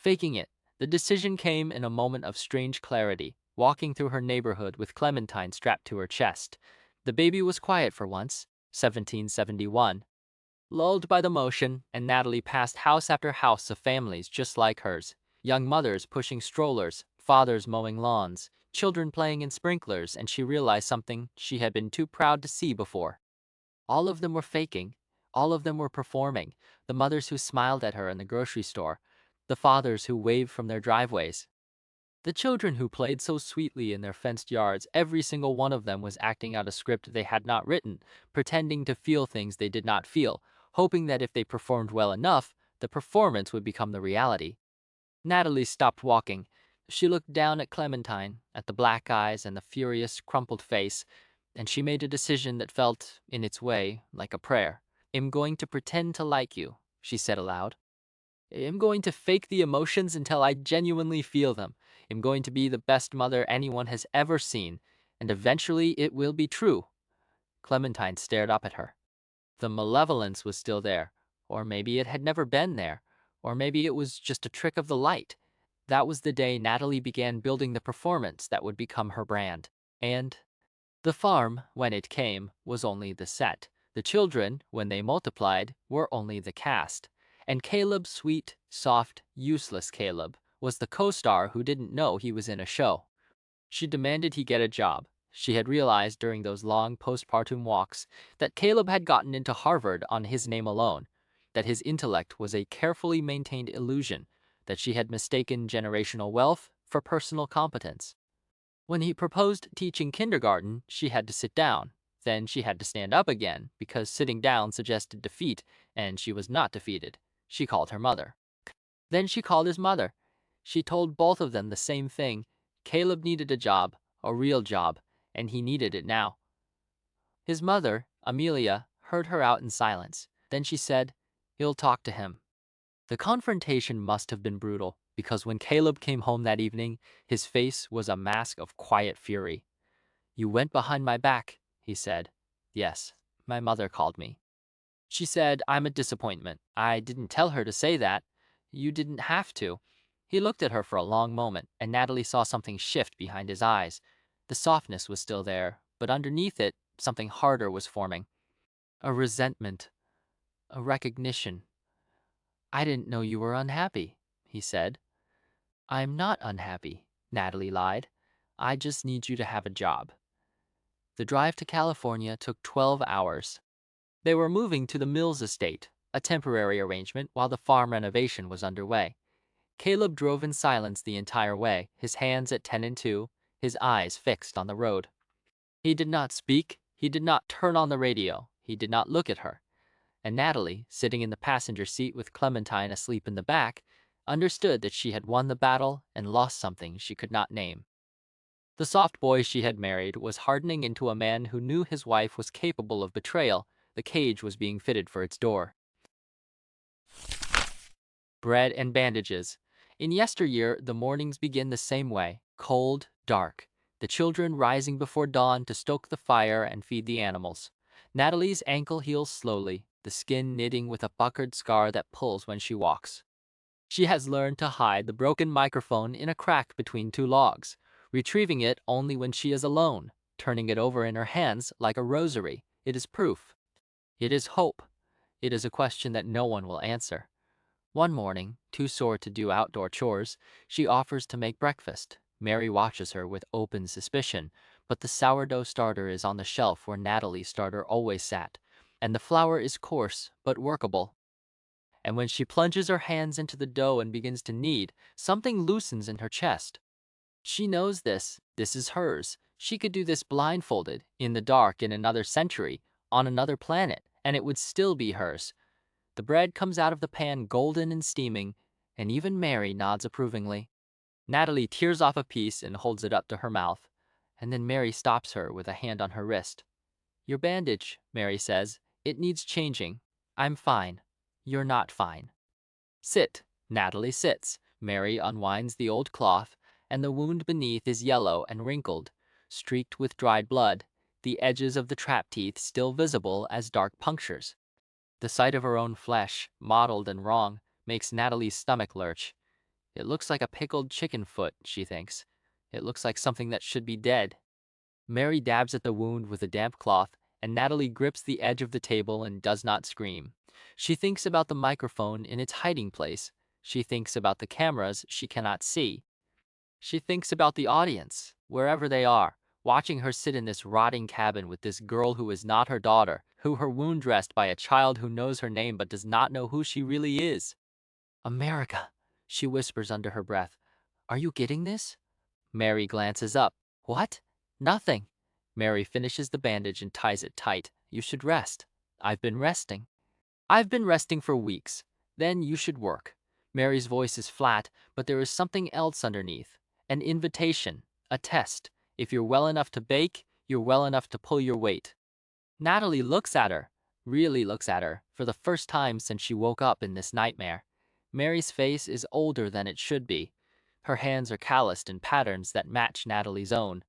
Faking it, the decision came in a moment of strange clarity, walking through her neighborhood with Clementine strapped to her chest. The baby was quiet for once, 1771. Lulled by the motion, and Natalie passed house after house of families just like hers. Young mothers pushing strollers, fathers mowing lawns, children playing in sprinklers, and she realized something she had been too proud to see before. All of them were faking. All of them were performing. The mothers who smiled at her in the grocery store, the fathers who waved from their driveways, the children who played so sweetly in their fenced yards. Every single one of them was acting out a script they had not written, pretending to feel things they did not feel, hoping that if they performed well enough, the performance would become the reality. Natalie stopped walking. She looked down at Clementine, at the black eyes and the furious, crumpled face, and she made a decision that felt, in its way, like a prayer. "I'm going to pretend to like you," she said aloud. "I'm going to fake the emotions until I genuinely feel them. I'm going to be the best mother anyone has ever seen, and eventually it will be true." Clementine stared up at her. The malevolence was still there, or maybe it had never been there, or maybe it was just a trick of the light. That was the day Natalie began building the performance that would become her brand. And the farm, when it came, was only the set. The children, when they multiplied, were only the cast. And Caleb, sweet, soft, useless Caleb, was the co-star who didn't know he was in a show. She demanded he get a job. She had realized during those long postpartum walks that Caleb had gotten into Harvard on his name alone, that his intellect was a carefully maintained illusion, that she had mistaken generational wealth for personal competence. When he proposed teaching kindergarten, she had to sit down. Then she had to stand up again, because sitting down suggested defeat, and she was not defeated. She called her mother. Then she called his mother. She told both of them the same thing. Caleb needed a job, a real job, and he needed it now. His mother, Amelia, heard her out in silence. Then she said, "He'll talk to him." The confrontation must have been brutal, because when Caleb came home that evening, his face was a mask of quiet fury. "You went behind my back," he said. "Yes, my mother called me. She said I'm a disappointment. I didn't tell her to say that. You didn't have to." He looked at her for a long moment, and Natalie saw something shift behind his eyes. The softness was still there, but underneath it, something harder was forming. A resentment, a recognition. "I didn't know you were unhappy," he said. "I'm not unhappy," Natalie lied. "I just need you to have a job." The drive to California took 12 hours. They were moving to the Mills estate, a temporary arrangement while the farm renovation was underway. Caleb drove in silence the entire way, his hands at 10 and 2, his eyes fixed on the road. He did not speak, he did not turn on the radio, he did not look at her. And Natalie, sitting in the passenger seat with Clementine asleep in the back, understood that she had won the battle and lost something she could not name. The soft boy she had married was hardening into a man who knew his wife was capable of betrayal. The cage was being fitted for its door. Bread and bandages. In Yesteryear, the mornings begin the same way, cold, dark, the children rising before dawn to stoke the fire and feed the animals. Natalie's ankle heals slowly, the skin knitting with a puckered scar that pulls when she walks. She has learned to hide the broken microphone in a crack between two logs, retrieving it only when she is alone, turning it over in her hands like a rosary. It is proof. It is hope. It is a question that no one will answer. One morning, too sore to do outdoor chores, she offers to make breakfast. Mary watches her with open suspicion, but the sourdough starter is on the shelf where Natalie's starter always sat, and the flour is coarse but workable. And when she plunges her hands into the dough and begins to knead, something loosens in her chest. She knows this. This is hers. She could do this blindfolded, in the dark, in another century, on another planet, and it would still be hers. The bread comes out of the pan golden and steaming, and even Mary nods approvingly. Natalie tears off a piece and holds it up to her mouth, and then Mary stops her with a hand on her wrist. "Your bandage," Mary says. "It needs changing. I'm fine. You're not fine." "Sit." Natalie sits. Mary unwinds the old cloth, and the wound beneath is yellow and wrinkled, streaked with dried blood, the edges of the trap teeth still visible as dark punctures. The sight of her own flesh, mottled and wrong, makes Natalie's stomach lurch. It looks like a pickled chicken foot, she thinks. It looks like something that should be dead. Mary dabs at the wound with a damp cloth, and Natalie grips the edge of the table and does not scream. She thinks about the microphone in its hiding place. She thinks about the cameras she cannot see. She thinks about the audience, wherever they are, watching her sit in this rotting cabin with this girl who is not her daughter, who her wound dressed by a child who knows her name but does not know who she really is. America, she whispers under her breath. Are you getting this? Mary glances up. What? Nothing. Mary finishes the bandage and ties it tight. You should rest. I've been resting. I've been resting for weeks. Then you should work. Mary's voice is flat, but there is something else underneath. An invitation, a test. If you're well enough to bake, you're well enough to pull your weight. Natalie looks at her, really looks at her, for the first time since she woke up in this nightmare. Mary's face is older than it should be. Her hands are calloused in patterns that match Natalie's own.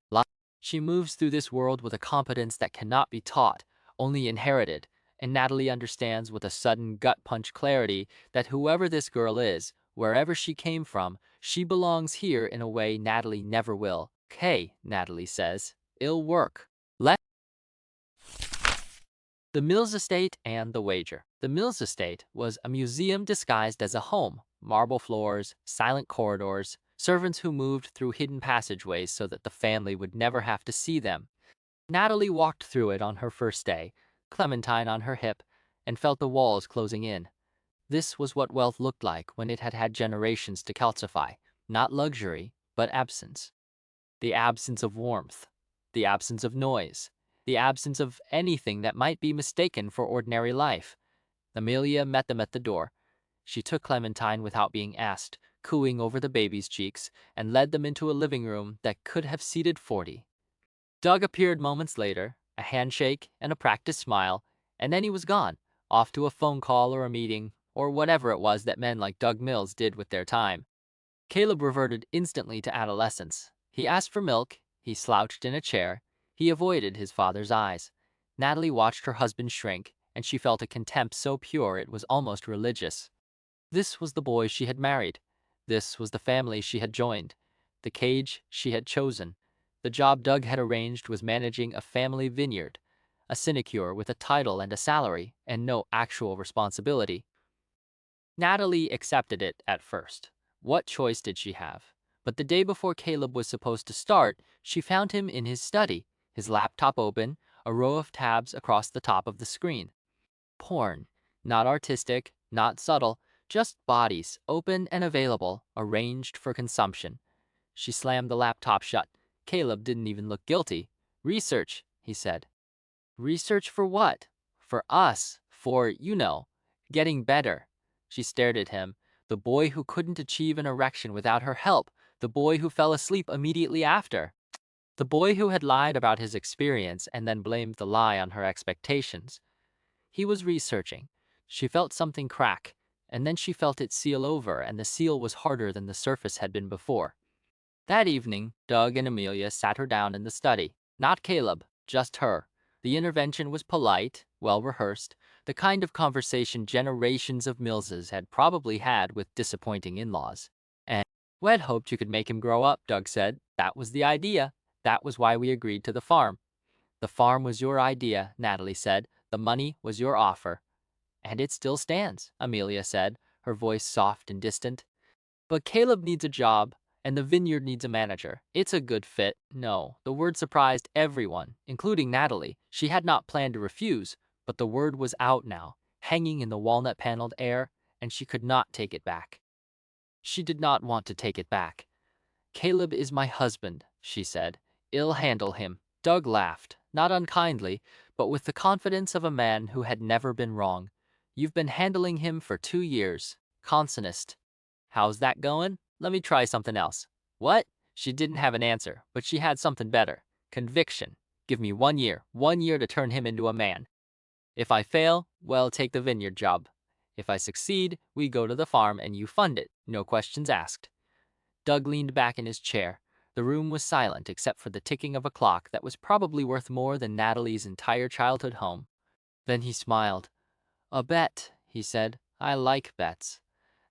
She moves through this world with a competence that cannot be taught, only inherited, and Natalie understands with a sudden gut-punch clarity that whoever this girl is, wherever she came from, she belongs here in a way Natalie never will. "Okay," Natalie says. "It'll work. Let The Mills Estate and the Wager. The Mills Estate was a museum disguised as a home. Marble floors, silent corridors, servants who moved through hidden passageways so that the family would never have to see them. Natalie walked through it on her first day, Clementine on her hip, and felt the walls closing in. This was what wealth looked like when it had had generations to calcify. Not luxury, but absence. The absence of warmth. The absence of noise. The absence of anything that might be mistaken for ordinary life. Amelia met them at the door. She took Clementine without being asked, cooing over the baby's cheeks, and led them into a living room that could have seated 40. Doug appeared moments later, a handshake and a practiced smile, and then he was gone, off to a phone call or a meeting, or whatever it was that men like Doug Mills did with their time. Caleb reverted instantly to adolescence. He asked for milk, he slouched in a chair, he avoided his father's eyes. Natalie watched her husband shrink, and she felt a contempt so pure it was almost religious. This was the boy she had married. This was the family she had joined. The cage she had chosen. The job Doug had arranged was managing a family vineyard, a sinecure with a title and a salary, and no actual responsibility. Natalie accepted it at first. What choice did she have? But the day before Caleb was supposed to start, she found him in his study, his laptop open, a row of tabs across the top of the screen. Porn. Not artistic, not subtle, just bodies, open and available, arranged for consumption. She slammed the laptop shut. Caleb didn't even look guilty. Research, he said. Research for what? For us. For, getting better. She stared at him. The boy who couldn't achieve an erection without her help. The boy who fell asleep immediately after. The boy who had lied about his experience and then blamed the lie on her expectations. He was researching. She felt something crack, and then she felt it seal over, and the seal was harder than the surface had been before. That evening, Doug and Amelia sat her down in the study. Not Caleb, just her. The intervention was polite, well-rehearsed, the kind of conversation generations of Millses had probably had with disappointing in-laws. And Wed hoped you could make him grow up, Doug said. That was the idea. That was why we agreed to the farm. The farm was your idea, Natalie said. The money was your offer. And it still stands, Amelia said, her voice soft and distant. But Caleb needs a job, and the vineyard needs a manager. It's a good fit. No, the word surprised everyone, including Natalie. She had not planned to refuse, but the word was out now, hanging in the walnut-paneled air, and she could not take it back. She did not want to take it back. Caleb is my husband, she said. I'll handle him. Doug laughed, not unkindly, but with the confidence of a man who had never been wrong. You've been handling him for 2 years. Consonist. How's that going? Let me try something else. What? She didn't have an answer, but she had something better. Conviction. Give me 1 year. 1 year to turn him into a man. If I fail, well, take the vineyard job. If I succeed, we go to the farm and you fund it. No questions asked. Doug leaned back in his chair. The room was silent except for the ticking of a clock that was probably worth more than Natalie's entire childhood home. Then he smiled. A bet, he said. I like bets.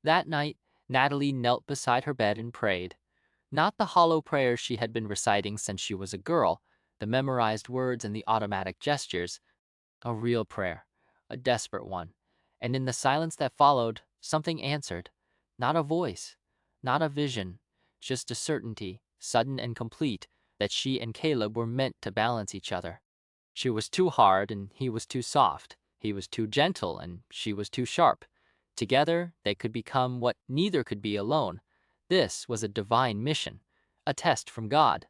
That night, Natalie knelt beside her bed and prayed. Not the hollow prayers she had been reciting since she was a girl, the memorized words and the automatic gestures. A real prayer, a desperate one. And in the silence that followed, something answered. Not a voice, not a vision, just a certainty, sudden and complete, that she and Caleb were meant to balance each other. She was too hard and he was too soft. He was too gentle and she was too sharp. Together, they could become what neither could be alone. This was a divine mission, a test from God.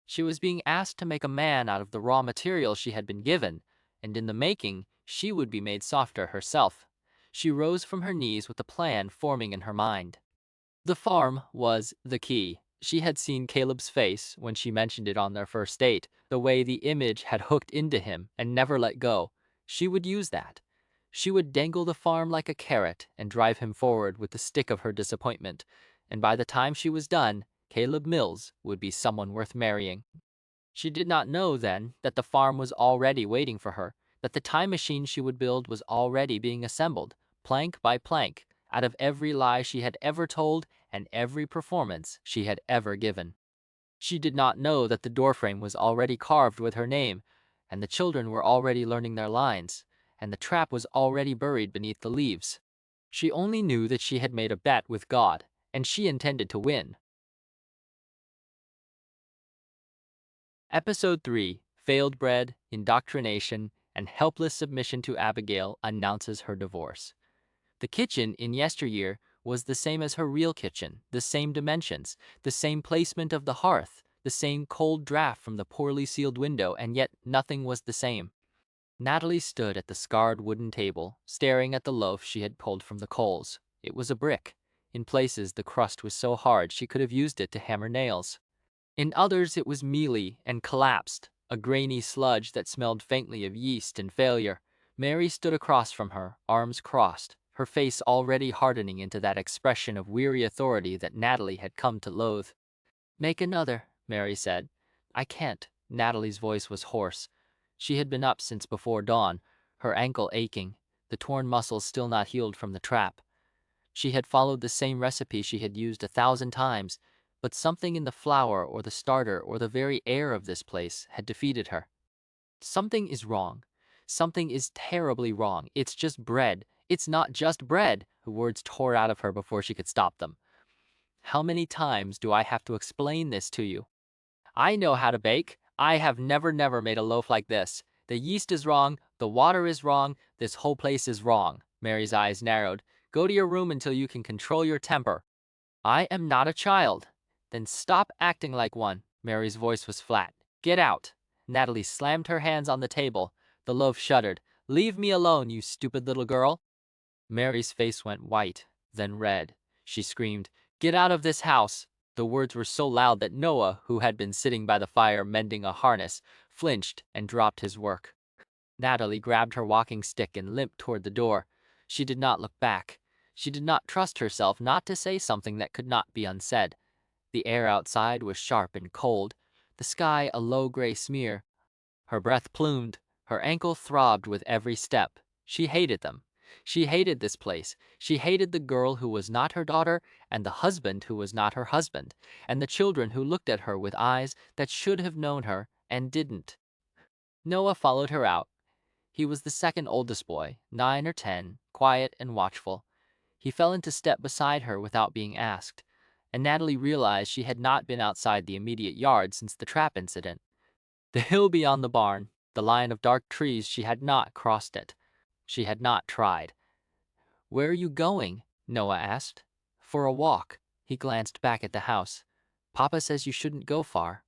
She was being asked to make a man out of the raw material she had been given, and in the making, she would be made softer herself. She rose from her knees with a plan forming in her mind. The farm was the key. She had seen Caleb's face when she mentioned it on their first date, the way the image had hooked into him and never let go. She would use that. She would dangle the farm like a carrot and drive him forward with the stick of her disappointment, and by the time she was done, Caleb Mills would be someone worth marrying. She did not know then that the farm was already waiting for her, that the time machine she would build was already being assembled, plank by plank, out of every lie she had ever told and every performance she had ever given. She did not know that the doorframe was already carved with her name, and the children were already learning their lines, and the trap was already buried beneath the leaves. She only knew that she had made a bet with God, and she intended to win. Episode 3, Failed Bread, Indoctrination, and Helpless Submission to Abigail announces her divorce. The kitchen in Yesteryear was the same as her real kitchen, the same dimensions, the same placement of the hearth, the same cold draft from the poorly sealed window, and yet nothing was the same. Natalie stood at the scarred wooden table, staring at the loaf she had pulled from the coals. It was a brick. In places, the crust was so hard she could have used it to hammer nails. In others it was mealy and collapsed, a grainy sludge that smelled faintly of yeast and failure. Mary stood across from her, arms crossed, her face already hardening into that expression of weary authority that Natalie had come to loathe. "Make another," Mary said. "I can't." Natalie's voice was hoarse. She had been up since before dawn, her ankle aching, the torn muscles still not healed from the trap. She had followed the same recipe she had used 1,000 times, but something in the flour or the starter or the very air of this place had defeated her. Something is wrong. Something is terribly wrong. It's just bread. It's not just bread. The words tore out of her before she could stop them. How many times do I have to explain this to you? I know how to bake. I have never made a loaf like this. The yeast is wrong. The water is wrong. This whole place is wrong. Mary's eyes narrowed. Go to your room until you can control your temper. I am not a child. Then stop acting like one. Mary's voice was flat. Get out. Natalie slammed her hands on the table. The loaf shuddered. Leave me alone, you stupid little girl. Mary's face went white, then red. She screamed, Get out of this house. The words were so loud that Noah, who had been sitting by the fire mending a harness, flinched and dropped his work. Natalie grabbed her walking stick and limped toward the door. She did not look back. She did not trust herself not to say something that could not be unsaid. The air outside was sharp and cold, the sky a low gray smear. Her breath plumed, her ankle throbbed with every step. She hated them. She hated this place. She hated the girl who was not her daughter, and the husband who was not her husband, and the children who looked at her with eyes that should have known her and didn't. Noah followed her out. He was the second oldest boy, 9 or 10, quiet and watchful. He fell into step beside her without being asked, and Natalie realized she had not been outside the immediate yard since the trap incident. The hill beyond the barn, the line of dark trees, she had not crossed it. She had not tried. Where are you going? Noah asked. For a walk. He glanced back at the house. Papa says you shouldn't go far.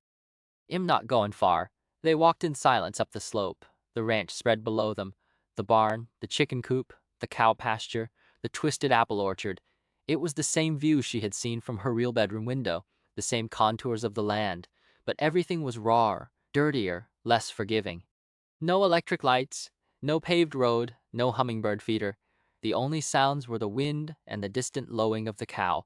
I'm not going far. They walked in silence up the slope. The ranch spread below them. The barn, the chicken coop, the cow pasture, the twisted apple orchard. It was the same view she had seen from her real bedroom window, the same contours of the land, but everything was rawer, dirtier, less forgiving. No electric lights, no paved road, no hummingbird feeder. The only sounds were the wind and the distant lowing of the cow.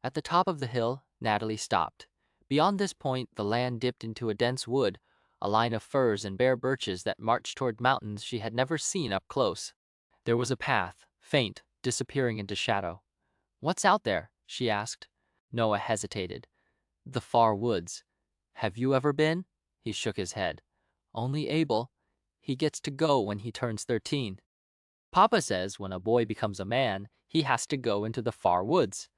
At the top of the hill, Natalie stopped. Beyond this point, the land dipped into a dense wood, a line of firs and bare birches that marched toward mountains she had never seen up close. There was a path, faint, disappearing into shadow. What's out there? She asked. Noah hesitated. The far woods. Have you ever been? He shook his head. Only Abel. He gets to go when he turns 13. Papa says when a boy becomes a man, he has to go into the far woods.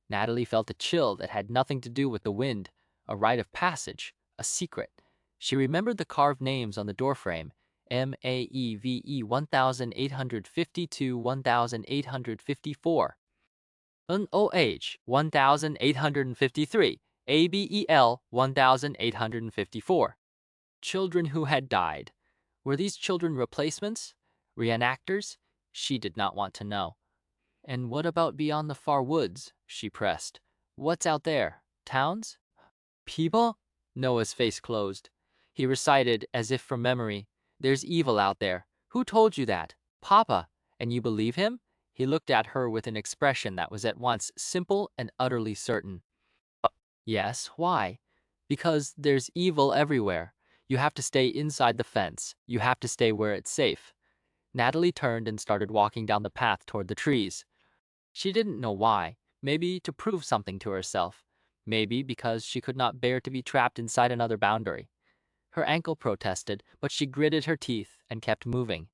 Natalie felt a chill that had nothing to do with the wind, a rite of passage, a secret. She remembered the carved names on the doorframe, MAEVE 1852 1854, NOH 1853, ABEL 1854. Children who had died. Were these children replacements? Reenactors? She did not want to know. And what about beyond the far woods? She pressed. What's out there? Towns? People? Noah's face closed. He recited, as if from memory, There's evil out there. Who told you that? Papa. And you believe him? He looked at her with an expression that was at once simple and utterly certain. Yes, why? Because there's evil everywhere. You have to stay inside the fence. You have to stay where it's safe. Natalie turned and started walking down the path toward the trees. She didn't know why. Maybe to prove something to herself. Maybe because she could not bear to be trapped inside another boundary. Her ankle protested, but she gritted her teeth and kept moving.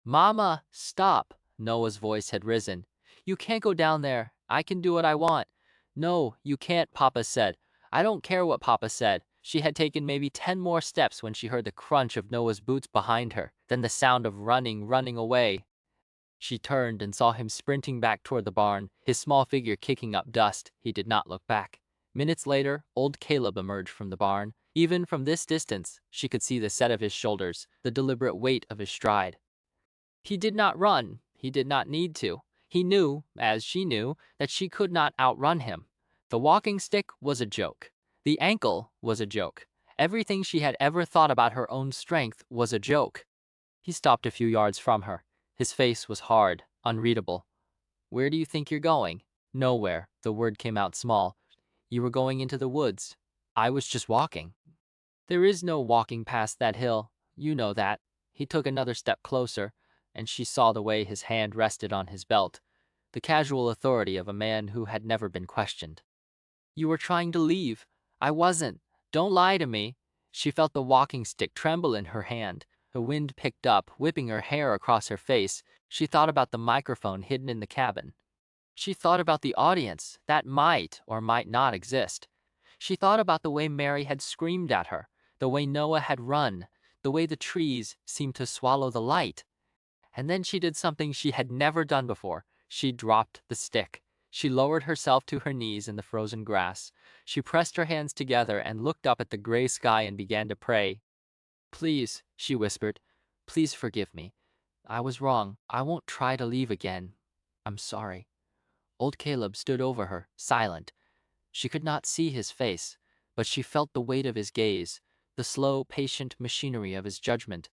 Mama, stop! Noah's voice had risen. You can't go down there. I can do what I want. No, you can't, Papa said. I don't care what Papa said. She had taken maybe 10 more steps when she heard the crunch of Noah's boots behind her, then the sound of running away. She turned and saw him sprinting back toward the barn, his small figure kicking up dust. He did not look back. Minutes later, old Caleb emerged from the barn. Even from this distance, she could see the set of his shoulders, the deliberate weight of his stride. He did not run. He did not need to. He knew, as she knew, that she could not outrun him. The walking stick was a joke. The ankle was a joke. Everything she had ever thought about her own strength was a joke. He stopped a few yards from her. His face was hard, unreadable. Where do you think you're going? Nowhere. The word came out small. You were going into the woods. I was just walking. There is no walking past that hill. You know that. He took another step closer, and she saw the way his hand rested on his belt, the casual authority of a man who had never been questioned. You were trying to leave. I wasn't. Don't lie to me. She felt the walking stick tremble in her hand. The wind picked up, whipping her hair across her face. She thought about the microphone hidden in the cabin. She thought about the audience that might or might not exist. She thought about the way Mary had screamed at her, the way Noah had run, the way the trees seemed to swallow the light. And then she did something she had never done before. She dropped the stick. She lowered herself to her knees in the frozen grass. She pressed her hands together and looked up at the gray sky and began to pray. Please, she whispered, please forgive me. I was wrong. I won't try to leave again. I'm sorry. Old Caleb stood over her, silent. She could not see his face, but she felt the weight of his gaze, the slow, patient machinery of his judgment.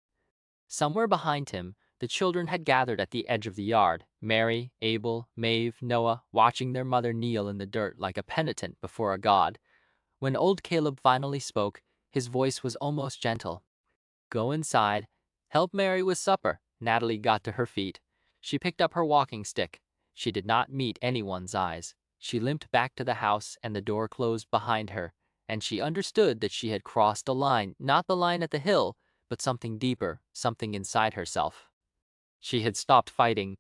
Somewhere behind him, the children had gathered at the edge of the yard, Mary, Abel, Maeve, Noah, watching their mother kneel in the dirt like a penitent before a god. When old Caleb finally spoke, his voice was almost gentle. Go inside. Help Mary with supper. Natalie got to her feet. She picked up her walking stick. She did not meet anyone's eyes. She limped back to the house and the door closed behind her, and she understood that she had crossed a line, not the line at the hill, but something deeper, something inside herself. She had stopped fighting.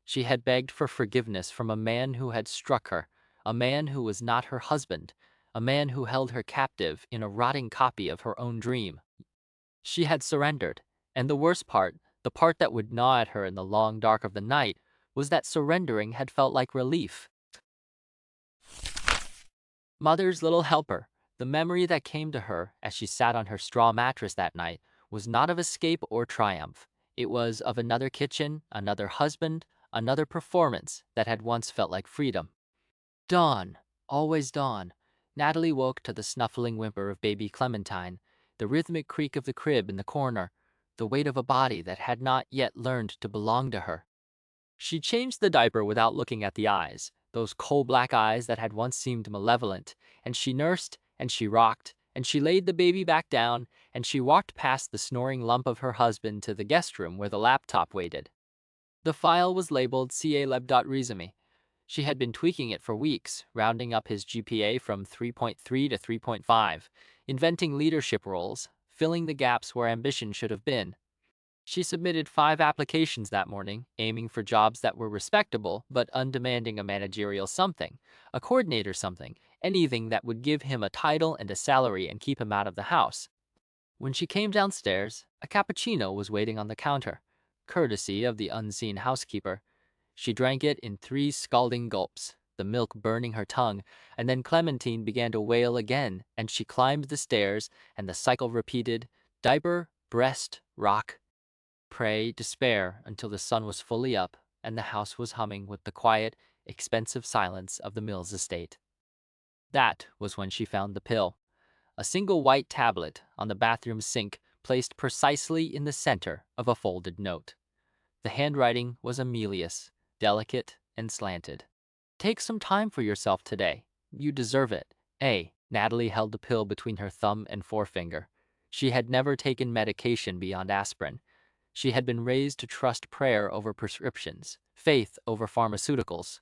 She had begged for forgiveness from a man who had struck her, a man who was not her husband, a man who held her captive in a rotting copy of her own dream. She had surrendered, and the worst part, the part that would gnaw at her in the long dark of the night, was that surrendering had felt like relief. Mother's little helper, the memory that came to her as she sat on her straw mattress that night, was not of escape or triumph. It was of another kitchen, another husband, another performance that had once felt like freedom. Dawn, always dawn. Natalie woke to the snuffling whimper of baby Clementine, the rhythmic creak of the crib in the corner, the weight of a body that had not yet learned to belong to her. She changed the diaper without looking at the eyes, those coal-black eyes that had once seemed malevolent, and she nursed, and she rocked, and she laid the baby back down, and she walked past the snoring lump of her husband to the guest room where the laptop waited. The file was labeled ca.leb.resume. She had been tweaking it for weeks, rounding up his GPA from 3.3 to 3.5, inventing leadership roles, filling the gaps where ambition should have been. She submitted 5 applications that morning, aiming for jobs that were respectable but undemanding: a managerial something, a coordinator something, anything that would give him a title and a salary and keep him out of the house. When she came downstairs, a cappuccino was waiting on the counter, courtesy of the unseen housekeeper. She drank it in 3 scalding gulps, the milk burning her tongue, and then Clementine began to wail again, and she climbed the stairs, and the cycle repeated: diaper, breast, rock, pray, despair, until the sun was fully up, and the house was humming with the quiet, expensive silence of the Mills estate. That was when she found the pill, a single white tablet on the bathroom sink, placed precisely in the center of a folded note. The handwriting was Amelia's, delicate and slanted. Take some time for yourself today. You deserve it. Natalie held the pill between her thumb and forefinger. She had never taken medication beyond aspirin. She had been raised to trust prayer over prescriptions, faith over pharmaceuticals.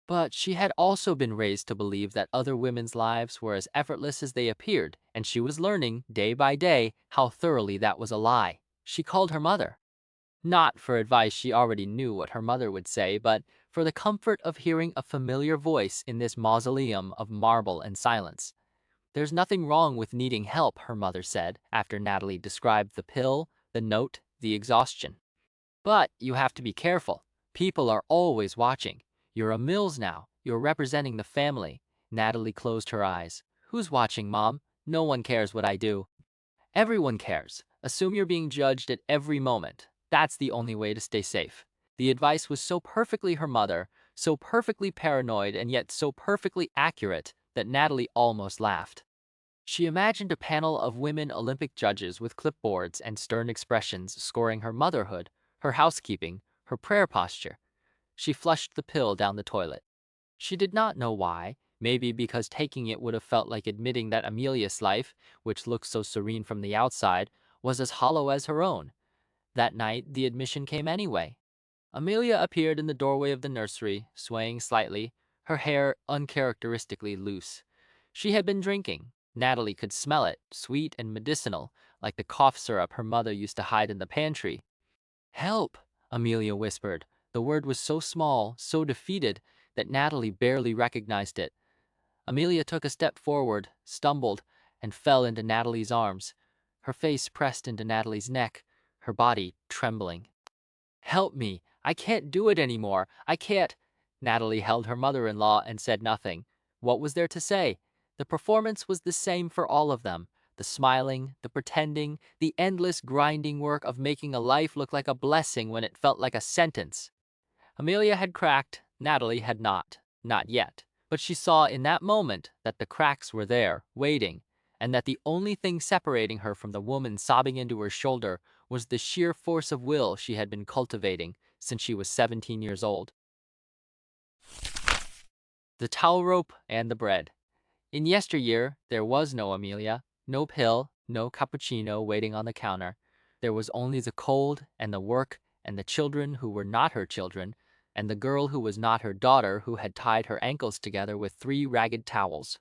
But she had also been raised to believe that other women's lives were as effortless as they appeared, and she was learning, day by day, how thoroughly that was a lie. She called her mother. Not for advice; she already knew what her mother would say, but for the comfort of hearing a familiar voice in this mausoleum of marble and silence. There's nothing wrong with needing help, her mother said, after Natalie described the pill, the note, the exhaustion. But you have to be careful. People are always watching. You're a Mills now. You're representing the family. Natalie closed her eyes. Who's watching, Mom? No one cares what I do. Everyone cares. Assume you're being judged at every moment. That's the only way to stay safe. The advice was so perfectly her mother, so perfectly paranoid, and yet so perfectly accurate that Natalie almost laughed. She imagined a panel of women Olympic judges with clipboards and stern expressions scoring her motherhood, her housekeeping, her prayer posture. She flushed the pill down the toilet. She did not know why. Maybe because taking it would have felt like admitting that Amelia's life, which looked so serene from the outside, was as hollow as her own. That night, the admission came anyway. Amelia appeared in the doorway of the nursery, swaying slightly, her hair uncharacteristically loose. She had been drinking. Natalie could smell it, sweet and medicinal, like the cough syrup her mother used to hide in the pantry. Help, Amelia whispered. The word was so small, so defeated, that Natalie barely recognized it. Amelia took a step forward, stumbled, and fell into Natalie's arms, her face pressed into Natalie's neck, her body trembling. Help me. I can't do it anymore. I can't. Natalie held her mother-in-law and said nothing. What was there to say? The performance was the same for all of them. The smiling, the pretending, the endless grinding work of making a life look like a blessing when it felt like a sentence. Amelia had cracked, Natalie had not. Not yet. But she saw in that moment that the cracks were there, waiting, and that the only thing separating her from the woman sobbing into her shoulder was the sheer force of will she had been cultivating since she was 17 years old. The towel rope and the bread. In yesteryear, there was no Amelia, no pill, no cappuccino waiting on the counter. There was only the cold and the work and the children who were not her children, and the girl who was not her daughter, who had tied her ankles together with 3 ragged towels.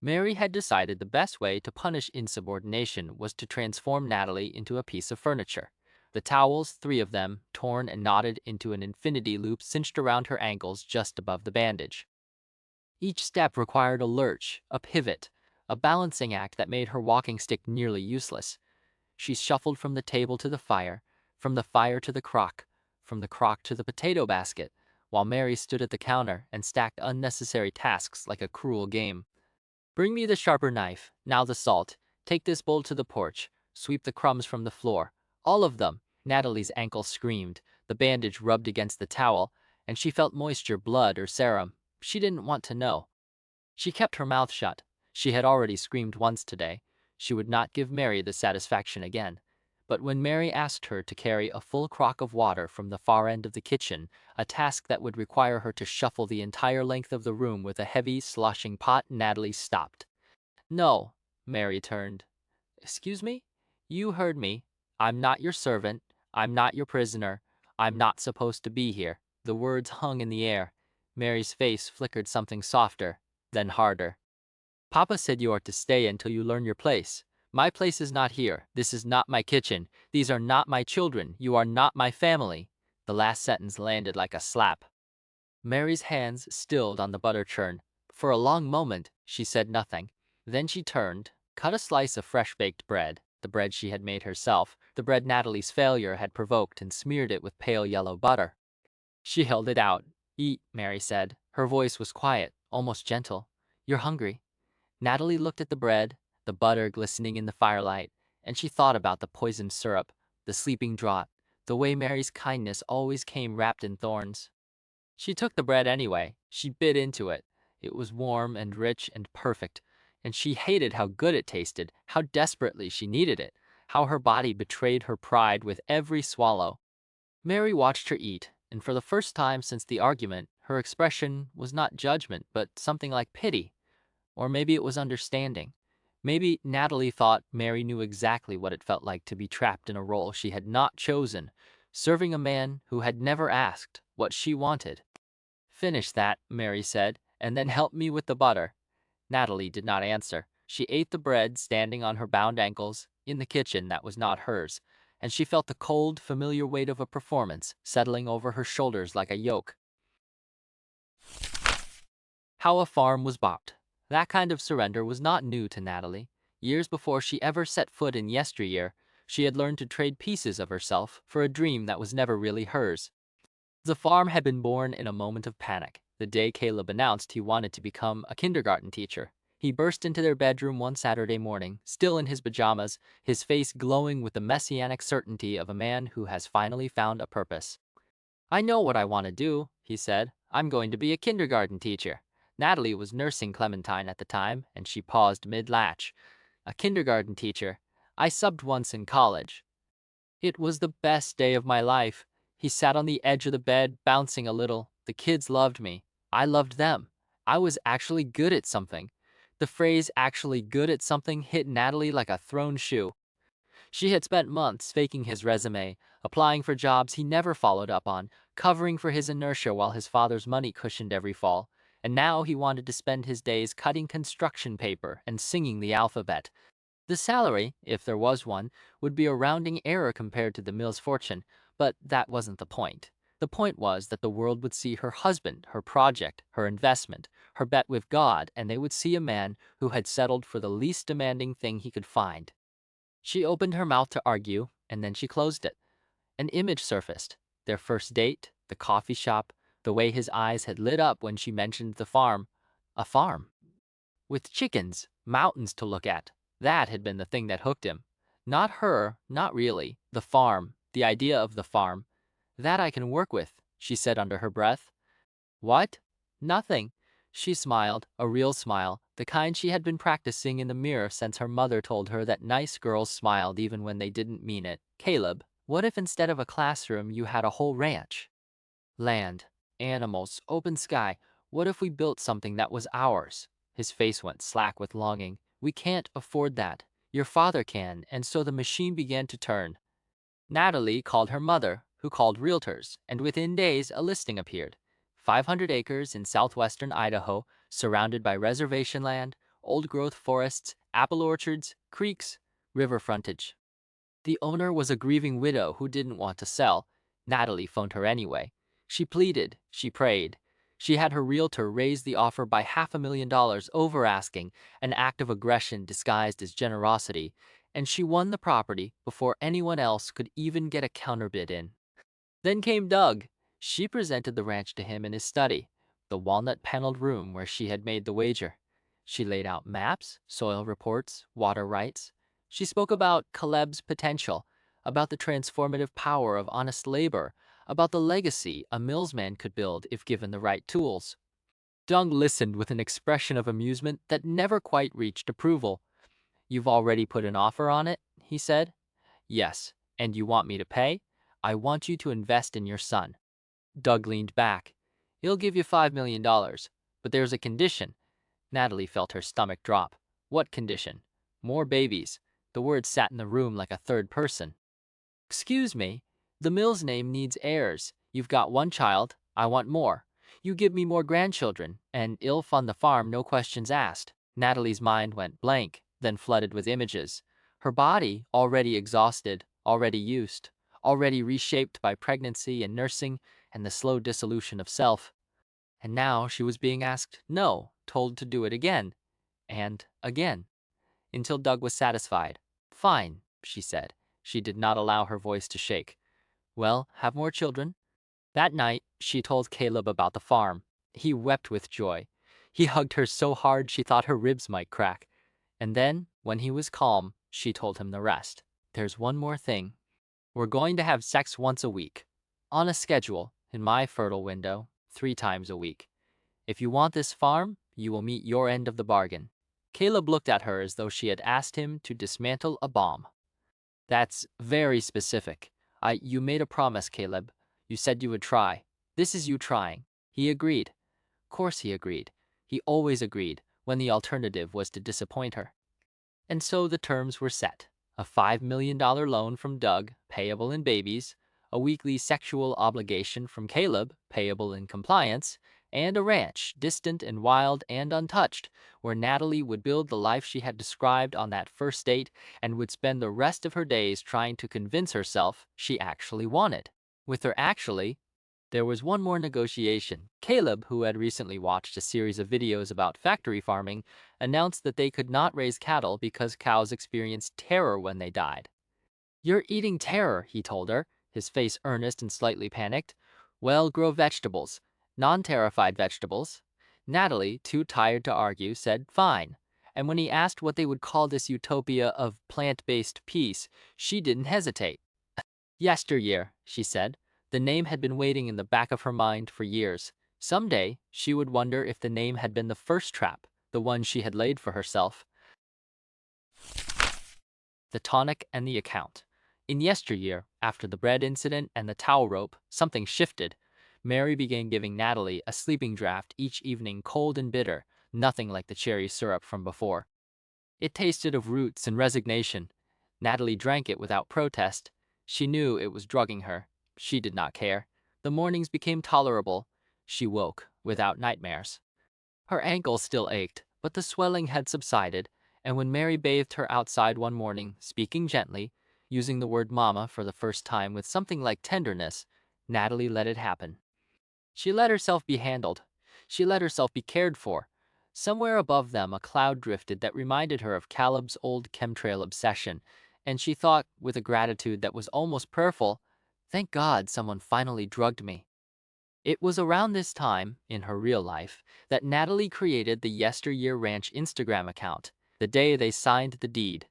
Mary had decided the best way to punish insubordination was to transform Natalie into a piece of furniture. The towels, 3 of them, torn and knotted into an infinity loop, cinched around her ankles just above the bandage. Each step required a lurch, a pivot, a balancing act that made her walking stick nearly useless. She shuffled from the table to the fire, from the fire to the crock, from the crock to the potato basket, while Mary stood at the counter and stacked unnecessary tasks like a cruel game. Bring me the sharper knife, now the salt. Take this bowl to the porch. Sweep the crumbs from the floor. All of them. Natalie's ankle screamed. The bandage rubbed against the towel, and she felt moisture, blood, or serum. She didn't want to know. She kept her mouth shut. She had already screamed once today. She would not give Mary the satisfaction again. But when Mary asked her to carry a full crock of water from the far end of the kitchen, a task that would require her to shuffle the entire length of the room with a heavy, sloshing pot, Natalie stopped. No, Mary turned. Excuse me? You heard me. I'm not your servant. I'm not your prisoner. I'm not supposed to be here. The words hung in the air. Mary's face flickered something softer, then harder. Papa said you are to stay until you learn your place. My place is not here. This is not my kitchen. These are not my children. You are not my family. The last sentence landed like a slap. Mary's hands stilled on the butter churn. For a long moment, she said nothing. Then she turned, cut a slice of fresh-baked bread, the bread she had made herself, the bread Natalie's failure had provoked, and smeared it with pale yellow butter. She held it out. Eat, Mary said. Her voice was quiet, almost gentle. You're hungry. Natalie looked at the bread, the butter glistening in the firelight, and she thought about the poisoned syrup, the sleeping draught, the way Mary's kindness always came wrapped in thorns. She took the bread anyway. She bit into it. It was warm and rich and perfect, and she hated how good it tasted, how desperately she needed it, how her body betrayed her pride with every swallow. Mary watched her eat, and for the first time since the argument, her expression was not judgment, but something like pity. Or maybe it was understanding. Maybe Natalie thought Mary knew exactly what it felt like to be trapped in a role she had not chosen, serving a man who had never asked what she wanted. Finish that, Mary said, and then help me with the butter. Natalie did not answer. She ate the bread standing on her bound ankles in the kitchen that was not hers, and she felt the cold, familiar weight of a performance settling over her shoulders like a yoke. How a farm was bought. That kind of surrender was not new to Natalie. Years before she ever set foot in Yesteryear, she had learned to trade pieces of herself for a dream that was never really hers. The farm had been born in a moment of panic, the day Caleb announced he wanted to become a kindergarten teacher. He burst into their bedroom one Saturday morning, still in his pajamas, his face glowing with the messianic certainty of a man who has finally found a purpose. I know what I want to do, he said. I'm going to be a kindergarten teacher. Natalie was nursing Clementine at the time, and she paused mid-latch. A kindergarten teacher. I subbed once in college. It was the best day of my life. He sat on the edge of the bed, bouncing a little. The kids loved me. I loved them. I was actually good at something. The phrase actually good at something hit Natalie like a thrown shoe. She had spent months faking his resume, applying for jobs he never followed up on, covering for his inertia while his father's money cushioned every fall. And now he wanted to spend his days cutting construction paper and singing the alphabet. The salary, if there was one, would be a rounding error compared to the mill's fortune, but that wasn't the point. The point was that the world would see her husband, her project, her investment, her bet with God, and they would see a man who had settled for the least demanding thing he could find. She opened her mouth to argue, and then she closed it. An image surfaced. Their first date, the coffee shop, the way his eyes had lit up when she mentioned the farm. A farm. With chickens, mountains to look at. That had been the thing that hooked him. Not her, not really. The farm, the idea of the farm. That I can work with, she said under her breath. What? Nothing. She smiled, a real smile, the kind she had been practicing in the mirror since her mother told her that nice girls smiled even when they didn't mean it. Caleb, what if instead of a classroom you had a whole ranch? Land, animals, open sky. What if we built something that was ours? His face went slack with longing. We can't afford that. Your father can, and so the machine began to turn. Natalie called her mother, who called realtors, and within days a listing appeared. 500 acres in southwestern Idaho, surrounded by reservation land, old-growth forests, apple orchards, creeks, river frontage. The owner was a grieving widow who didn't want to sell. Natalie phoned her anyway. She pleaded, she prayed. She had her realtor raise the offer by $500,000 over asking, an act of aggression disguised as generosity, and she won the property before anyone else could even get a counterbid in. Then came Doug. She presented the ranch to him in his study, the walnut-paneled room where she had made the wager. She laid out maps, soil reports, water rights. She spoke about Caleb's potential, about the transformative power of honest labor, about the legacy a millsman could build if given the right tools. Doug listened with an expression of amusement that never quite reached approval. You've already put an offer on it, he said. Yes, and you want me to pay? I want you to invest in your son. Doug leaned back. He'll give you $5 million, but there's a condition. Natalie felt her stomach drop. What condition? More babies. The words sat in the room like a third person. Excuse me, the mill's name needs heirs. You've got one child. I want more. You give me more grandchildren, and I'll fund the farm, no questions asked. Natalie's mind went blank, then flooded with images. Her body, already exhausted, already used, already reshaped by pregnancy and nursing and the slow dissolution of self. And now she was being asked no, told to do it again, and again, until Doug was satisfied. Fine, she said. She did not allow her voice to shake. Well, have more children? That night, she told Caleb about the farm. He wept with joy. He hugged her so hard she thought her ribs might crack. And then, when he was calm, she told him the rest. There's one more thing. We're going to have sex once a week. On a schedule, in my fertile window, 3 times a week. If you want this farm, you will meet your end of the bargain. Caleb looked at her as though she had asked him to dismantle a bomb. That's very specific. You made a promise, Caleb. You said you would try. This is you trying. He agreed. Course he agreed. He always agreed when the alternative was to disappoint her. And so the terms were set. A $5 million loan from Doug, payable in babies, a weekly sexual obligation from Caleb, payable in compliance, and a ranch, distant and wild and untouched, where Natalie would build the life she had described on that first date and would spend the rest of her days trying to convince herself she actually wanted. With her actually, there was one more negotiation. Caleb, who had recently watched a series of videos about factory farming, announced that they could not raise cattle because cows experienced terror when they died. You're eating terror, he told her, his face earnest and slightly panicked. Well, grow vegetables. Non-terrified vegetables. Natalie, too tired to argue, said fine. And when he asked what they would call this utopia of plant-based peace, she didn't hesitate. Yesteryear, she said. The name had been waiting in the back of her mind for years. Someday, she would wonder if the name had been the first trap, the one she had laid for herself. The tonic and the account. In yesteryear, after the bread incident and the towel rope, something shifted. Mary began giving Natalie a sleeping draught each evening, cold and bitter, nothing like the cherry syrup from before. It tasted of roots and resignation. Natalie drank it without protest. She knew it was drugging her. She did not care. The mornings became tolerable. She woke without nightmares. Her ankle still ached, but the swelling had subsided, and when Mary bathed her outside one morning, speaking gently, using the word mama for the first time with something like tenderness, Natalie let it happen. She let herself be handled. She let herself be cared for. Somewhere above them a cloud drifted that reminded her of Caleb's old chemtrail obsession, and she thought, with a gratitude that was almost prayerful, thank God someone finally drugged me. It was around this time, in her real life, that Natalie created the Yesteryear Ranch Instagram account, the day they signed the deed.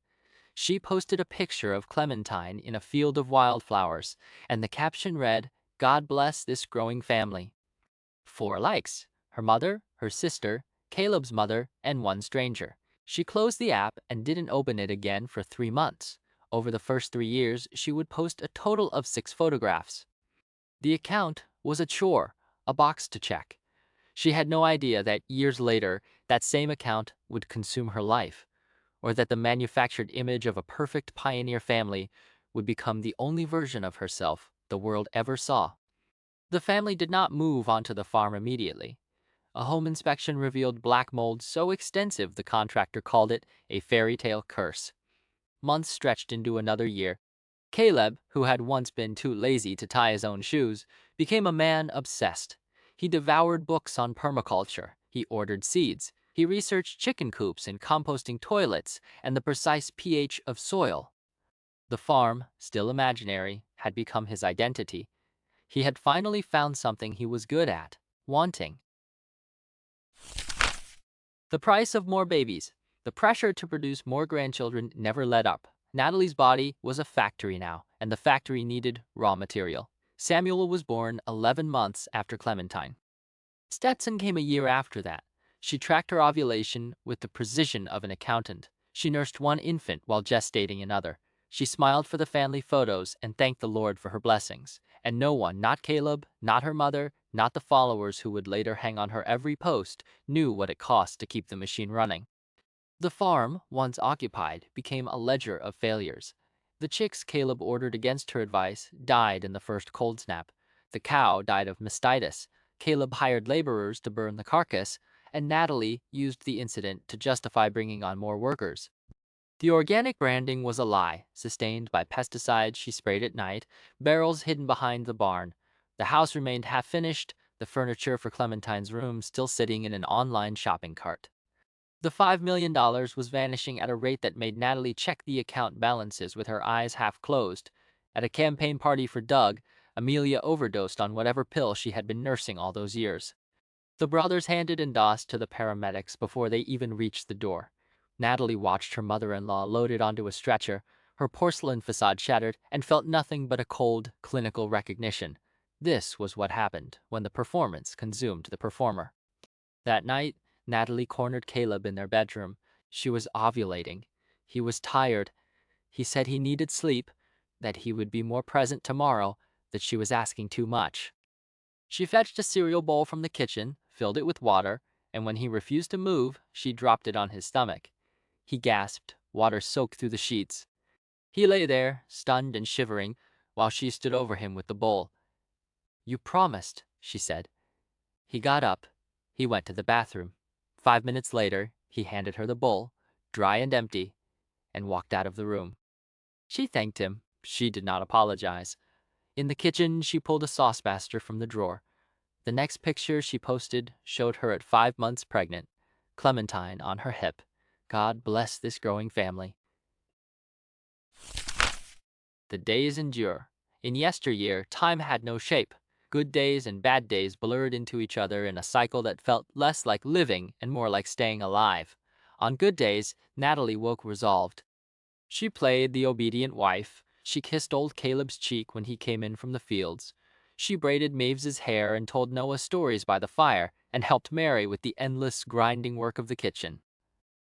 She posted a picture of Clementine in a field of wildflowers, and the caption read, God bless this growing family. 4 likes, her mother, her sister, Caleb's mother, and one stranger. She closed the app and didn't open it again for 3 months. Over the first 3 years, she would post a total of 6 photographs. The account was a chore, a box to check. She had no idea that years later, that same account would consume her life, or that the manufactured image of a perfect pioneer family would become the only version of herself the world ever saw. The family did not move onto the farm immediately. A home inspection revealed black mold so extensive the contractor called it a fairy tale curse. Months stretched into another year. Caleb, who had once been too lazy to tie his own shoes, became a man obsessed. He devoured books on permaculture. He ordered seeds. He researched chicken coops and composting toilets and the precise pH of soil. The farm, still imaginary, had become his identity. He had finally found something he was good at, wanting. The price of more babies. The pressure to produce more grandchildren never let up. Natalie's body was a factory now, and the factory needed raw material. Samuel was born 11 months after Clementine. Stetson came a year after that. She tracked her ovulation with the precision of an accountant. She nursed one infant while gestating another. She smiled for the family photos and thanked the Lord for her blessings. And no one, not Caleb, not her mother, not the followers who would later hang on her every post, knew what it cost to keep the machine running. The farm, once occupied, became a ledger of failures. The chicks Caleb ordered against her advice died in the first cold snap. The cow died of mastitis. Caleb hired laborers to burn the carcass, and Natalie used the incident to justify bringing on more workers. The organic branding was a lie, sustained by pesticides she sprayed at night, barrels hidden behind the barn. The house remained half-finished, the furniture for Clementine's room still sitting in an online shopping cart. The $5 million was vanishing at a rate that made Natalie check the account balances with her eyes half closed. At a campaign party for Doug, Amelia overdosed on whatever pill she had been nursing all those years. The brothers handed Endos to the paramedics before they even reached the door. Natalie watched her mother-in-law loaded onto a stretcher, her porcelain facade shattered, and felt nothing but a cold, clinical recognition. This was what happened when the performance consumed the performer. That night, Natalie cornered Caleb in their bedroom. She was ovulating. He was tired. He said he needed sleep, that he would be more present tomorrow, that she was asking too much. She fetched a cereal bowl from the kitchen, filled it with water, and when he refused to move, she dropped it on his stomach. He gasped, water soaked through the sheets. He lay there, stunned and shivering, while she stood over him with the bowl. "You promised," she said. He got up. He went to the bathroom. 5 minutes later, he handed her the bowl, dry and empty, and walked out of the room. She thanked him. She did not apologize. In the kitchen, she pulled a saucepaster from the drawer. The next picture she posted showed her at 5 months pregnant, Clementine on her hip. God bless this growing family. The days endure. In yesteryear, time had no shape. Good days and bad days blurred into each other in a cycle that felt less like living and more like staying alive. On good days, Natalie woke resolved. She played the obedient wife. She kissed old Caleb's cheek when he came in from the fields. She braided Maves's hair and told Noah stories by the fire and helped Mary with the endless grinding work of the kitchen.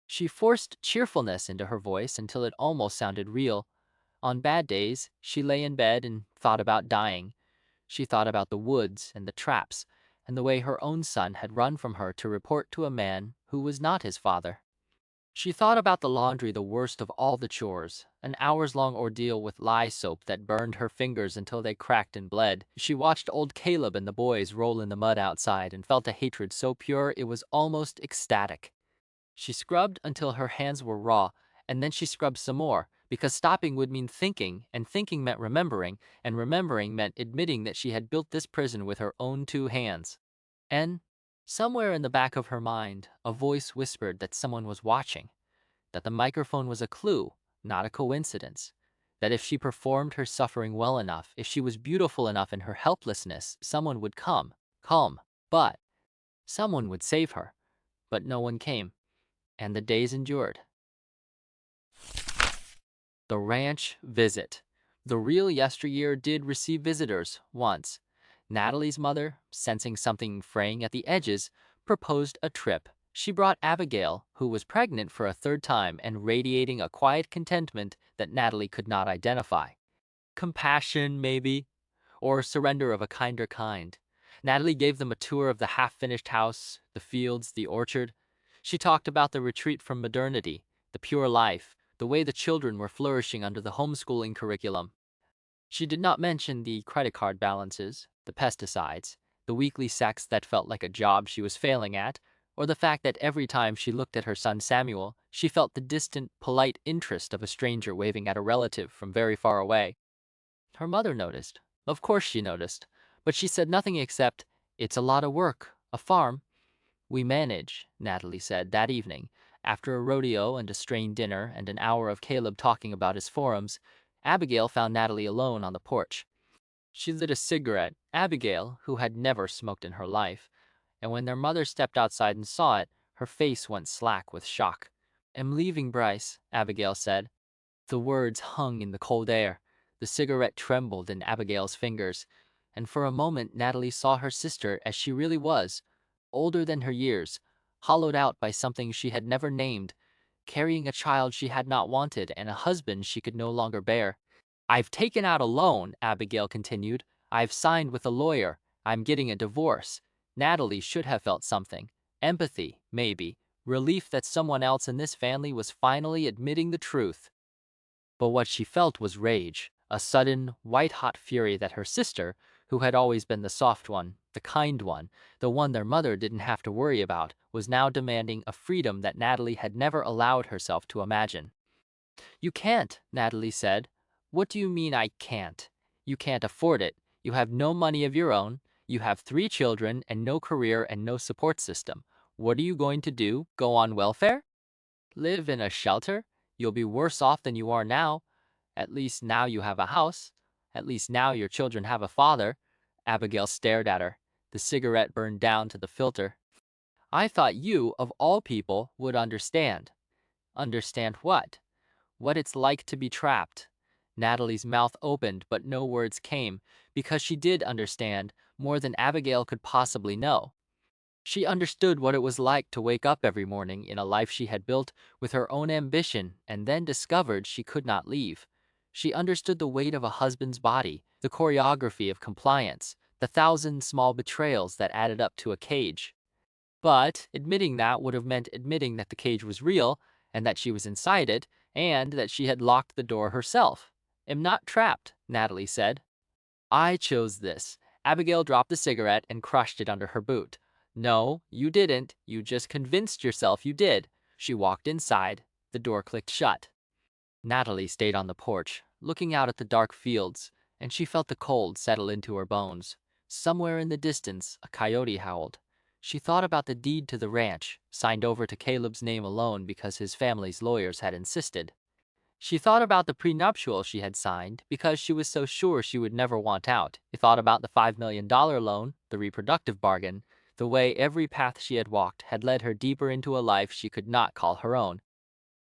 She forced cheerfulness into her voice until it almost sounded real. On bad days, she lay in bed and thought about dying. She thought about the woods and the traps and the way her own son had run from her to report to a man who was not his father. She thought about the laundry, the worst of all the chores, an hours-long ordeal with lye soap that burned her fingers until they cracked and bled. She watched old Caleb and the boys roll in the mud outside and felt a hatred so pure it was almost ecstatic. She scrubbed until her hands were raw, and then she scrubbed some more, because stopping would mean thinking, and thinking meant remembering, and remembering meant admitting that she had built this prison with her own 2 hands. And somewhere in the back of her mind, a voice whispered that someone was watching, that the microphone was a clue, not a coincidence, that if she performed her suffering well enough, if she was beautiful enough in her helplessness, someone would come, but someone would save her. But no one came, and the days endured. The ranch visit. The real yesteryear did receive visitors once. Natalie's mother, sensing something fraying at the edges, proposed a trip. She brought Abigail, who was pregnant for a third time and radiating a quiet contentment that Natalie could not identify. Compassion, maybe, or surrender of a kinder kind. Natalie gave them a tour of the half-finished house, the fields, the orchard. She talked about the retreat from modernity, the pure life, the way the children were flourishing under the homeschooling curriculum. She did not mention the credit card balances, the pesticides, the weekly sex that felt like a job she was failing at, or the fact that every time she looked at her son Samuel, she felt the distant, polite interest of a stranger waving at a relative from very far away. Her mother noticed. Of course she noticed, but she said nothing except, "It's a lot of work, a farm." "We manage," Natalie said that evening. After a rodeo and a strained dinner and an hour of Caleb talking about his forums, Abigail found Natalie alone on the porch. She lit a cigarette, Abigail, who had never smoked in her life, and when their mother stepped outside and saw it, her face went slack with shock. "I'm leaving, Bryce," Abigail said. The words hung in the cold air. The cigarette trembled in Abigail's fingers, and for a moment Natalie saw her sister as she really was, older than her years, hollowed out by something she had never named, carrying a child she had not wanted and a husband she could no longer bear. "I've taken out a loan," Abigail continued. "I've signed with a lawyer. I'm getting a divorce." Natalie should have felt something. Empathy, maybe. Relief that someone else in this family was finally admitting the truth. But what she felt was rage, a sudden, white-hot fury that her sister, who had always been the soft one, the kind one, the one their mother didn't have to worry about, was now demanding a freedom that Natalie had never allowed herself to imagine. "You can't," Natalie said. "What do you mean I can't? You can't afford it. You have no money of your own. You have 3 children and no career and no support system. What are you going to do? Go on welfare? Live in a shelter? You'll be worse off than you are now. At least now you have a house. At least now your children have a father." Abigail stared at her. The cigarette burned down to the filter. "I thought you, of all people, would understand." "Understand what?" "What it's like to be trapped." Natalie's mouth opened, but no words came, because she did understand more than Abigail could possibly know. She understood what it was like to wake up every morning in a life she had built with her own ambition and then discovered she could not leave. She understood the weight of a husband's body, the choreography of compliance, the 1,000 small betrayals that added up to a cage. But admitting that would have meant admitting that the cage was real and that she was inside it and that she had locked the door herself. "Am not trapped," Natalie said. "I chose this." Abigail dropped the cigarette and crushed it under her boot. "No, you didn't. You just convinced yourself you did." She walked inside. The door clicked shut. Natalie stayed on the porch, looking out at the dark fields, and she felt the cold settle into her bones. Somewhere in the distance, a coyote howled. She thought about the deed to the ranch, signed over to Caleb's name alone because his family's lawyers had insisted. She thought about the prenuptial she had signed because she was so sure she would never want out. She thought about the $5 million loan, the reproductive bargain, the way every path she had walked had led her deeper into a life she could not call her own.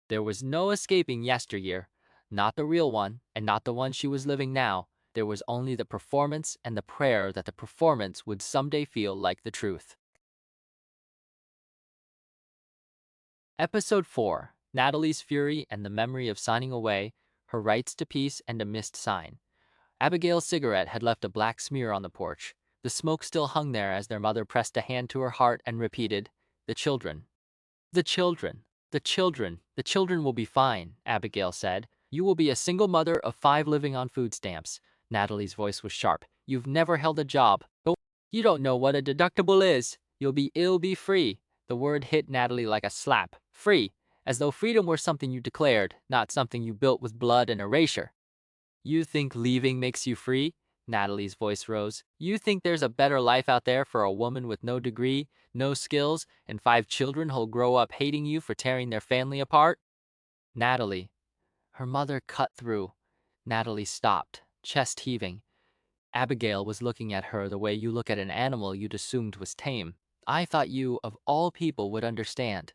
There was no escaping yesteryear, not the real one, and not the one she was living now. There was only the performance and the prayer that the performance would someday feel like the truth. Episode 4: Natalie's Fury and the Memory of Signing Away, Her Rights to Peace and a Missed Sign. Abigail's cigarette had left a black smear on the porch. The smoke still hung there as their mother pressed a hand to her heart and repeated, "The children. The children. The children. The children will be fine," Abigail said. "You will be a single mother of 5 living on food stamps." Natalie's voice was sharp. "You've never held a job. Oh, you don't know what a deductible is. You'll be free." The word hit Natalie like a slap. Free. As though freedom were something you declared, not something you built with blood and erasure. "You think leaving makes you free?" Natalie's voice rose. "You think there's a better life out there for a woman with no degree, no skills, and 5 children who'll grow up hating you for tearing their family apart?" "Natalie." Her mother cut through. Natalie stopped, chest heaving. Abigail was looking at her the way you look at an animal you'd assumed was tame. "I thought you, of all people, would understand."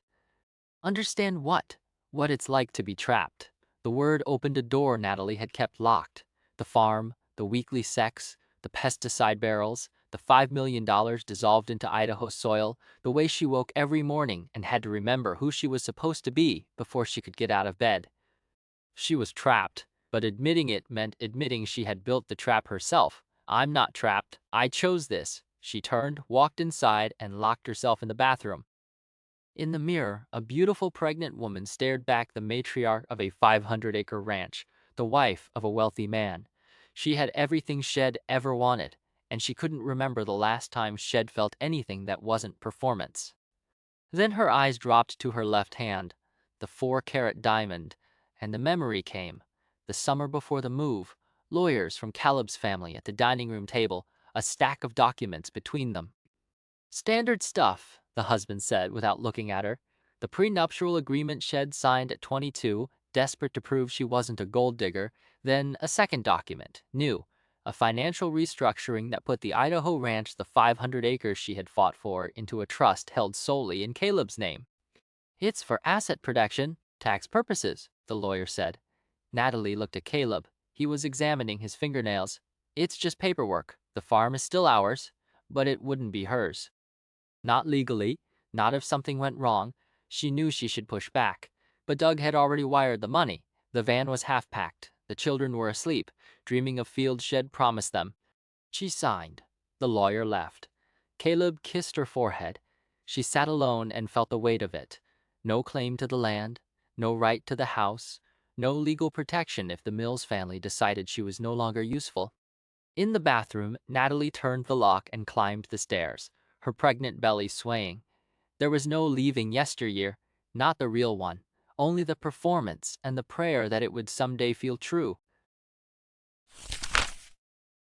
"Understand what?" "What it's like to be trapped." The word opened a door Natalie had kept locked. The farm, the weekly sex, the pesticide barrels, the $5 million dissolved into Idaho soil, the way she woke every morning and had to remember who she was supposed to be before she could get out of bed. She was trapped, but admitting it meant admitting she had built the trap herself. "I'm not trapped. I chose this." She turned, walked inside, and locked herself in the bathroom. In the mirror, a beautiful pregnant woman stared back, the matriarch of a 500-acre ranch, the wife of a wealthy man. She had everything Shed ever wanted, and she couldn't remember the last time Shed felt anything that wasn't performance. Then her eyes dropped to her left hand, the 4-carat diamond, and the memory came. The summer before the move, lawyers from Caleb's family at the dining room table, a stack of documents between them. "Standard stuff," the husband said without looking at her. The prenuptial agreement Shed signed at 22, desperate to prove she wasn't a gold digger. Then a second document, new, a financial restructuring that put the Idaho ranch, the 500 acres she had fought for, into a trust held solely in Caleb's name. "It's for asset protection, tax purposes," the lawyer said. Natalie looked at Caleb. He was examining his fingernails. "It's just paperwork. The farm is still ours, but it wouldn't be hers. Not legally, not if something went wrong." She knew she should push back, but Doug had already wired the money. The van was half-packed. The children were asleep, dreaming of fields Shed promised them. She signed. The lawyer left. Caleb kissed her forehead. She sat alone and felt the weight of it. No claim to the land, no right to the house, no legal protection if the Mills family decided she was no longer useful. In the bathroom, Natalie turned the lock and climbed the stairs, her pregnant belly swaying. There was no leaving yesteryear, not the real one, only the performance and the prayer that it would someday feel true.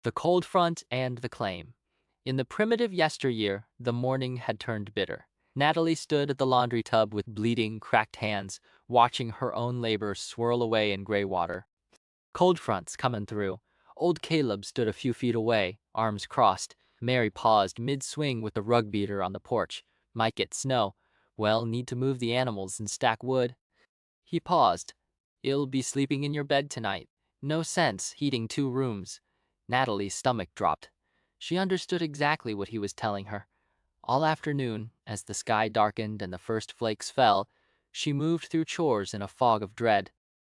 The cold front and the claim. In the primitive yesteryear, the morning had turned bitter. Natalie stood at the laundry tub with bleeding, cracked hands, watching her own labor swirl away in gray water. Cold fronts coming through. Old Caleb stood a few feet away, arms crossed. Mary paused mid-swing with the rug beater on the porch. Might get snow. Well, need to move the animals and stack wood. He paused. You'll be sleeping in your bed tonight. No sense heating 2 rooms. Natalie's stomach dropped. She understood exactly what he was telling her. All afternoon, as the sky darkened and the first flakes fell, she moved through chores in a fog of dread.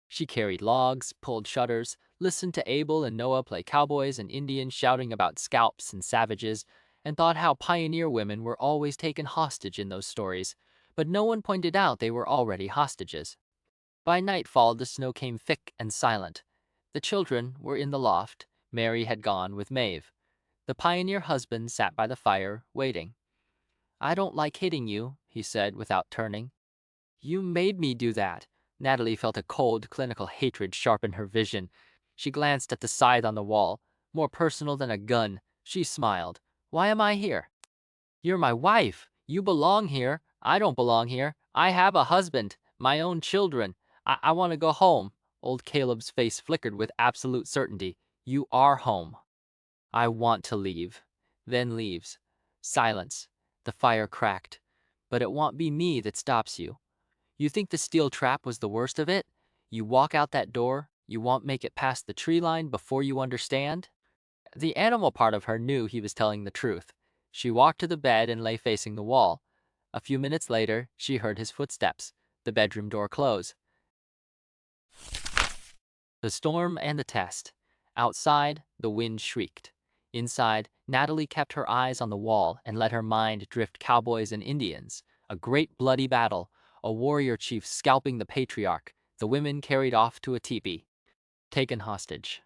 She carried logs, pulled shutters, listened to Abel and Noah play cowboys and Indians shouting about scalps and savages, and thought how pioneer women were always taken hostage in those stories, but no one pointed out they were already hostages. By nightfall, the snow came thick and silent. The children were in the loft. Mary had gone with Maeve. The pioneer husband sat by the fire, waiting. I don't like hitting you, he said without turning. You made me do that. Natalie felt a cold, clinical hatred sharpen her vision. She glanced at the scythe on the wall. More personal than a gun. She smiled. Why am I here? You're my wife. You belong here. I don't belong here. I have a husband, my own children. I want to go home. Old Caleb's face flickered with absolute certainty. You are home. I want to leave. Then leaves. Silence. The fire cracked. But it won't be me that stops you. You think the steel trap was the worst of it? You walk out that door, you won't make it past the tree line before you understand? The animal part of her knew he was telling the truth. She walked to the bed and lay facing the wall. A few minutes later, she heard his footsteps, the bedroom door close. The storm and the test. Outside, the wind shrieked. Inside, Natalie kept her eyes on the wall and let her mind drift cowboys and Indians. A great bloody battle, a warrior chief scalping the patriarch, the women carried off to a teepee, taken hostage.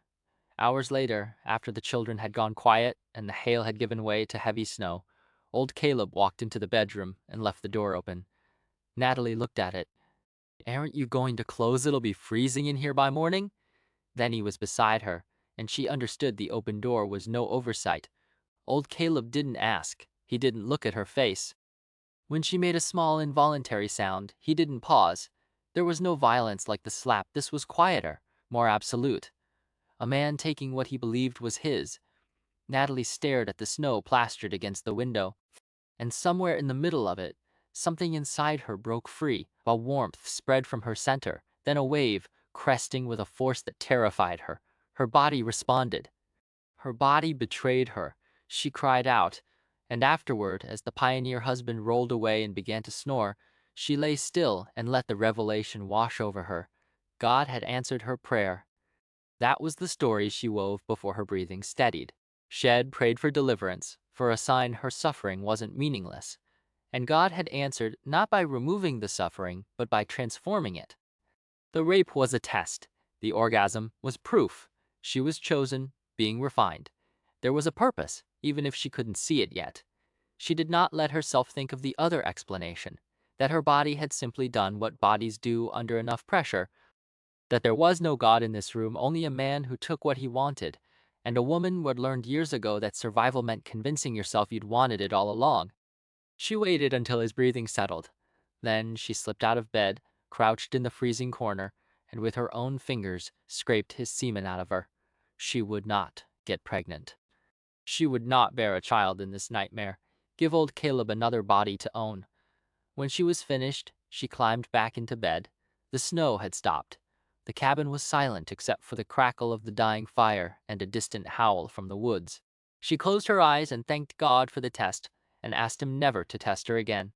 Hours later, after the children had gone quiet and the hail had given way to heavy snow, old Caleb walked into the bedroom and left the door open. Natalie looked at it. Aren't you going to close? It'll be freezing in here by morning. Then he was beside her, and she understood the open door was no oversight. Old Caleb didn't ask. He didn't look at her face. When she made a small involuntary sound, he didn't pause. There was no violence like the slap. This was quieter, more absolute. A man taking what he believed was his. Natalie stared at the snow plastered against the window, and somewhere in the middle of it, something inside her broke free. A warmth spread from her center, then a wave, cresting with a force that terrified her. Her body responded. Her body betrayed her. She cried out, and afterward, as the pioneer husband rolled away and began to snore, she lay still and let the revelation wash over her. God had answered her prayer. That was the story she wove before her breathing steadied. Shed prayed for deliverance, for a sign her suffering wasn't meaningless. And God had answered not by removing the suffering, but by transforming it. The rape was a test. The orgasm was proof. She was chosen, being refined. There was a purpose, even if she couldn't see it yet. She did not let herself think of the other explanation, that her body had simply done what bodies do under enough pressure, that there was no God in this room, only a man who took what he wanted, and a woman who had learned years ago that survival meant convincing yourself you'd wanted it all along. She waited until his breathing settled. Then she slipped out of bed, crouched in the freezing corner, and with her own fingers scraped his semen out of her. She would not get pregnant. She would not bear a child in this nightmare. Give old Caleb another body to own. When she was finished, she climbed back into bed. The snow had stopped. The cabin was silent except for the crackle of the dying fire and a distant howl from the woods. She closed her eyes and thanked God for the test, and asked him never to test her again.